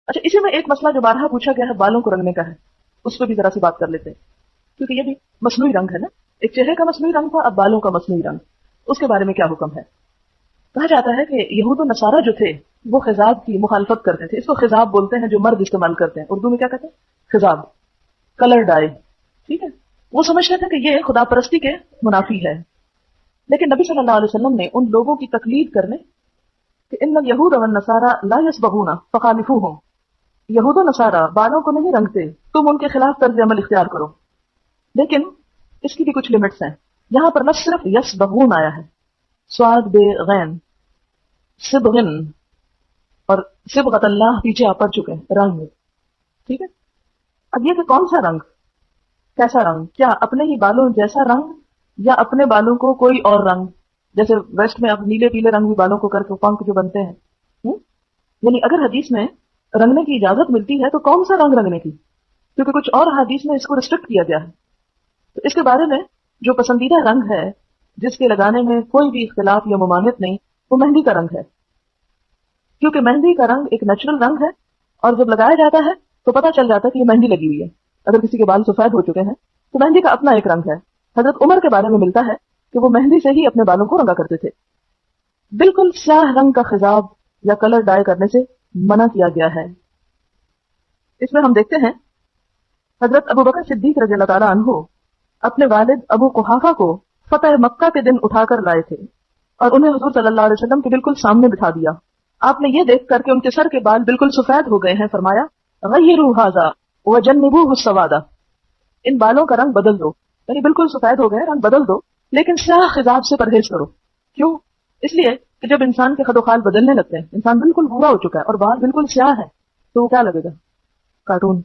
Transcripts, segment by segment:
اچھا، اسی میں ایک مسئلہ جو بارہا پوچھا گیا ہے بالوں کو رنگنے کا ہے، اس پہ بھی ذرا سی بات کر لیتے ہیں، کیونکہ یہ بھی مصنوعی رنگ ہے نا. ایک چہرے کا مصنوعی رنگ تھا، اب بالوں کا مصنوعی رنگ، اس کے بارے میں کیا حکم ہے؟ کہا جاتا ہے کہ یہود و نصارہ جو تھے وہ خضاب کی مخالفت کرتے تھے. اس کو خضاب بولتے ہیں جو مرد استعمال کرتے ہیں، اردو میں کیا کہتے ہیں؟ خضاب، کلر ڈائی. ٹھیک ہے، وہ سمجھتے تھے کہ یہ خدا پرستی کے منافی ہے. لیکن نبی صلی اللہ علیہ وسلم نے ان لوگوں کی تقلید کرنے کہ ان الیہود والنصارى لا یصبغون فخالفوہم، یہود و نصارہ بالوں کو نہیں رنگتے، تم ان کے خلاف طرز عمل اختیار کرو. لیکن اس کی بھی کچھ لمٹس ہیں. یہاں پر لفظ صرف یصبغون آیا ہے، سواد بے غین، صبغن، اور صبغت اللہ پیچھے آپ پڑھ چکے ہیں رنگ. ٹھیک ہے، اب یہ کہ کون سا رنگ، کیسا رنگ، کیا اپنے ہی بالوں جیسا رنگ یا اپنے بالوں کو کوئی اور رنگ، جیسے ویسٹ میں اب نیلے پیلے رنگ بھی بالوں کو کر کے پنکھ جو بنتے ہیں. یعنی اگر حدیث میں رنگنے کی اجازت ملتی ہے تو کون سا رنگ رنگنے کی، کیونکہ کچھ اور حدیث میں اس کو ریسٹرکٹ کیا گیا ہے. تو اس کے بارے میں جو پسندیدہ رنگ ہے جس کے لگانے میں کوئی بھی اختلاف یا ممانعت نہیں، وہ مہندی کا رنگ ہے. کیونکہ مہندی کا رنگ ایک نیچرل رنگ ہے، اور جب لگایا جاتا ہے تو پتہ چل جاتا ہے کہ یہ مہندی لگی ہوئی ہے. اگر کسی کے بال سفید ہو چکے ہیں تو مہندی کا اپنا ایک رنگ ہے. حضرت عمر کے بارے میں ملتا ہے کہ وہ مہندی سے ہی اپنے بالوں کو رنگا کرتے تھے. بالکل سیاہ رنگ کا خضاب یا کلر ڈائی کرنے سے منع کیا گیا ہے. اس میں ہم دیکھتے ہیں حضرت ابو بکر صدیق رضی اللہ تعالیٰ عنہ اپنے والد ابو قحافہ کو فتح مکہ کے دن اٹھا کر لائے تھے اور انہیں حضور صلی اللہ علیہ وسلم کے بالکل سامنے بٹھا دیا. آپ نے یہ دیکھ کر کے ان کے سر کے بال بالکل سفید ہو گئے ہیں فرمایا غیروا ھذا وجنبوہ السواد، ان بالوں کا رنگ بدل دو، یعنی بالکل سفید ہو گئے، رنگ بدل دو، لیکن سیاہ خضاب سے پرہیز کرو. کیوں؟ اس لیے کہ جب انسان کے خد و خال بدلنے لگتے ہیں، انسان بالکل بھورا ہو چکا ہے اور بال بالکل سیاہ ہے، تو وہ کیا لگے گا؟ کارٹون.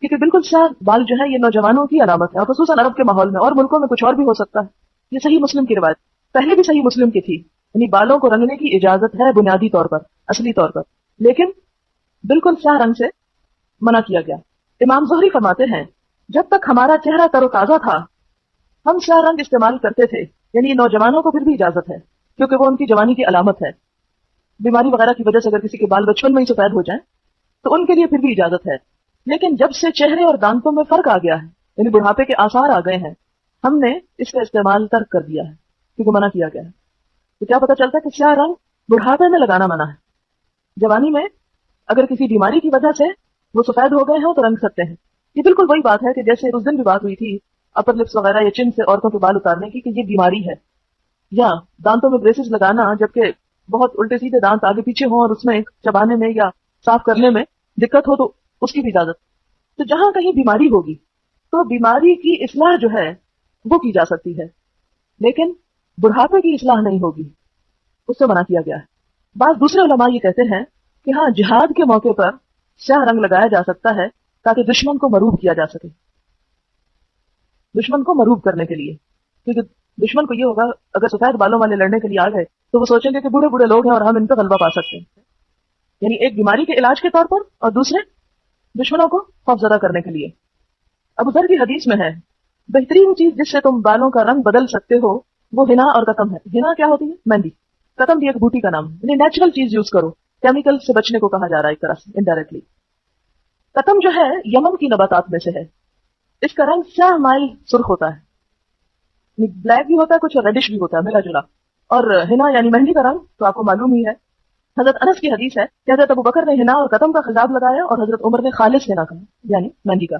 کیونکہ بالکل سیاہ بال جو ہے یہ نوجوانوں کی علامت ہے، اور خصوصاً عرب کے ماحول میں، اور ملکوں میں کچھ اور بھی ہو سکتا ہے. یہ صحیح مسلم کی روایت، پہلے بھی صحیح مسلم کی تھی، یعنی بالوں کو رنگنے کی اجازت ہے بنیادی طور پر، اصلی طور پر، لیکن بالکل سیاہ رنگ سے منع کیا گیا. امام زہری فرماتے ہیں جب تک ہمارا چہرہ تر و تازہ تھا ہم سیاہ رنگ استعمال کرتے تھے، یعنی نوجوانوں کو پھر بھی اجازت ہے کیونکہ وہ ان کی جوانی کی علامت ہے. بیماری وغیرہ کی وجہ سے اگر کسی کے بال بچپن میں ہی سفید ہو جائیں تو ان کے لیے پھر بھی اجازت ہے. لیکن جب سے چہرے اور دانتوں میں فرق آ گیا ہے، یعنی بڑھاپے کے آثار آ گئے ہیں، ہم نے اس کا استعمال ترک کر دیا ہے کیونکہ منع کیا گیا ہے. تو کیا پتہ چلتا ہے کہ سیاہ رنگ بڑھاپے میں لگانا منع ہے. جوانی میں اگر کسی بیماری کی وجہ سے وہ سفید ہو گئے ہیں تو رنگ سکتے ہیں. یہ بالکل وہی بات ہے کہ جیسے اس دن بھی بات ہوئی تھی اپر لپس وغیرہ یا چن سے عورتوں کے بال اتارنے کی کہ یہ بیماری ہے، یا دانتوں میں بریسز لگانا جبکہ بہت الٹے سیدھے دانت آگے پیچھے ہوں اور اس میں چبانے میں یا صاف کرنے میں دقت ہو تو اس کی بھی اجازت. تو جہاں کہیں بیماری ہوگی تو بیماری کی اصلاح جو ہے وہ کی جا سکتی ہے، لیکن بڑھاپے کی اصلاح نہیں ہوگی، اس سے منع کیا گیا ہے. بعض دوسرے علماء یہ کہتے ہیں کہ ہاں جہاد کے موقع پر سیاہ رنگ لگایا جا سکتا ہے تاکہ دشمن کو مروب کیا جا سکے، دشمن کو مروب کرنے کے لیے. کیونکہ دشمن کو یہ ہوگا اگر سفید بالوں والے لڑنے کے لیے آ گئے تو وہ سوچیں گے کہ بوڑھے بوڑھے لوگ ہیں اور ہم ان پہ غلبہ پا سکتے ہیں، یعنی ایک بیماری کے علاج کے طور پر اور دوسرے دشمنوں کو خوف زدہ کرنے کے لیے. ابو ذر کی حدیث میں ہے بہترین چیز جس سے تم بالوں کا رنگ بدل سکتے ہو وہ ہنا اور قطم ہے. ہنا کیا ہوتی ہے؟ مہندی. قطم بھی ایک بوٹی کا نام ہے، یعنی نیچرل چیز یوز کرو، کیمیکل سے بچنے کو کہا جا رہا ہے ایک طرح سے انڈائریکٹلی. قطم جو ہے یمن کی نباتات میں سے ہے، اس کا رنگ سیاہ مائل سرخ ہوتا ہے، بلیک بھی ہوتا ہے کچھ ریڈش بھی ہوتا ہے ملا جلا. اور ہنا یعنی مہندی کا رنگ تو آپ کو معلوم ہی ہے. حضرت انس کی حدیث ہے کہ حضرت ابو بکر نے ہنا اور قطم کا خضاب لگایا اور حضرت عمر نے خالص ہنا کا یعنی مہندی کا.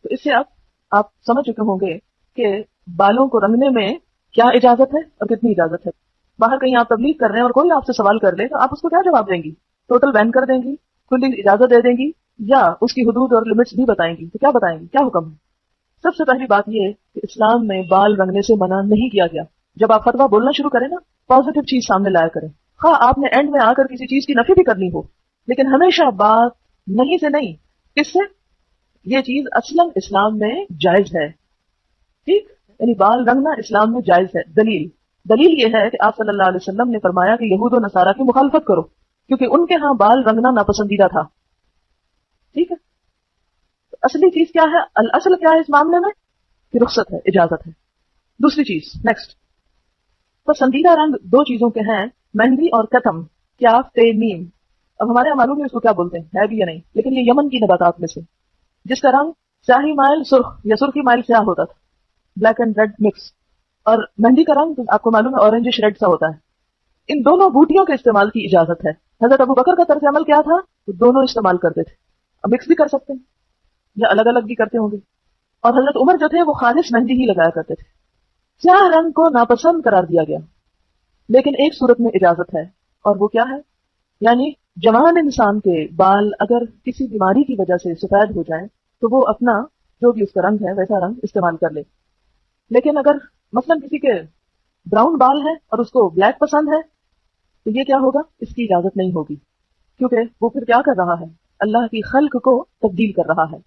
تو اس سے آپ سمجھ چکے ہوں گے کہ بالوں کو رنگنے میں کیا اجازت ہے اور کتنی اجازت ہے. باہر کہیں آپ تبلیغ کر رہے ہیں اور کوئی آپ سے سوال کر لے تو آپ اس کو کیا جواب دیں گی؟ ٹوٹل بین کر دیں گی، کلی اجازت دے دیں گی، یا اس کی حدود اور لمٹس بھی بتائیں گی؟ تو کیا بتائیں گی، کیا حکم ہے؟ سب سے پہلی بات یہ کہ اسلام میں بال رنگنے سے منع نہیں کیا گیا. جب آپ فتویٰ بولنا شروع کریں نا پازیٹیو چیز سامنے لایا کریں، ہاں آپ نے اینڈ میں آ کر کسی چیز کی نفی بھی کرنی ہو، لیکن ہمیشہ بات نہیں سے نہیں، کس سے؟ یہ چیز اصلاً اسلام میں جائز ہے. ٹھیک، یعنی بال رنگنا اسلام میں جائز ہے. دلیل یہ ہے کہ آپ صلی اللہ علیہ وسلم نے فرمایا کہ یہود و نصارہ کی مخالفت کرو کیونکہ ان کے ہاں بال رنگنا ناپسندیدہ تھا. ٹھیک ہے، تو اصلی چیز کیا ہے، الاصل کیا ہے اس معاملے میں کہ رخصت ہے، اجازت ہے. دوسری چیز نیکسٹ، پسندیدہ رنگ دو چیزوں کے ہیں، مہندی اور کتم، کیا تے میم. اب ہمارے یہاں معلوم نہیں اس کو کیا بولتے ہیں، ہے بھی یا نہیں، لیکن یہ یمن کی نباتات میں سے جس کا رنگ سیاہی مائل سرخ یا سرخی مائل سیاہ ہوتا تھا، بلیک اینڈ ریڈ مکس، اور مہندی کا رنگ آپ کو معلوم ہے اورنجش ریڈ سا ہوتا ہے۔ ان دونوں بوٹیوں کے استعمال کی اجازت ہے۔ حضرت ابو بکر کا طرز عمل کیا تھا؟ وہ دونوں استعمال کرتے تھے، اب مکس بھی کر سکتے ہیں یا الگ الگ بھی کرتے ہوں گے۔ اور حضرت عمر جو تھے وہ خالص مہندی ہی لگایا کرتے تھے۔ سیاہ رنگ کو ناپسند قرار دیا گیا، لیکن ایک صورت میں اجازت ہے، اور وہ کیا ہے؟ یعنی جوان انسان کے بال اگر کسی بیماری کی وجہ سے سفید ہو جائیں تو وہ اپنا جو بھی اس کا رنگ ہے ویسا رنگ استعمال کر لے، لیکن اگر مثلا کسی کے براؤن بال ہے اور اس کو بلیک پسند ہے تو یہ کیا ہوگا؟ اس کی اجازت نہیں ہوگی، کیونکہ وہ پھر کیا کر رہا ہے؟ اللہ کی خلق کو تبدیل کر رہا ہے۔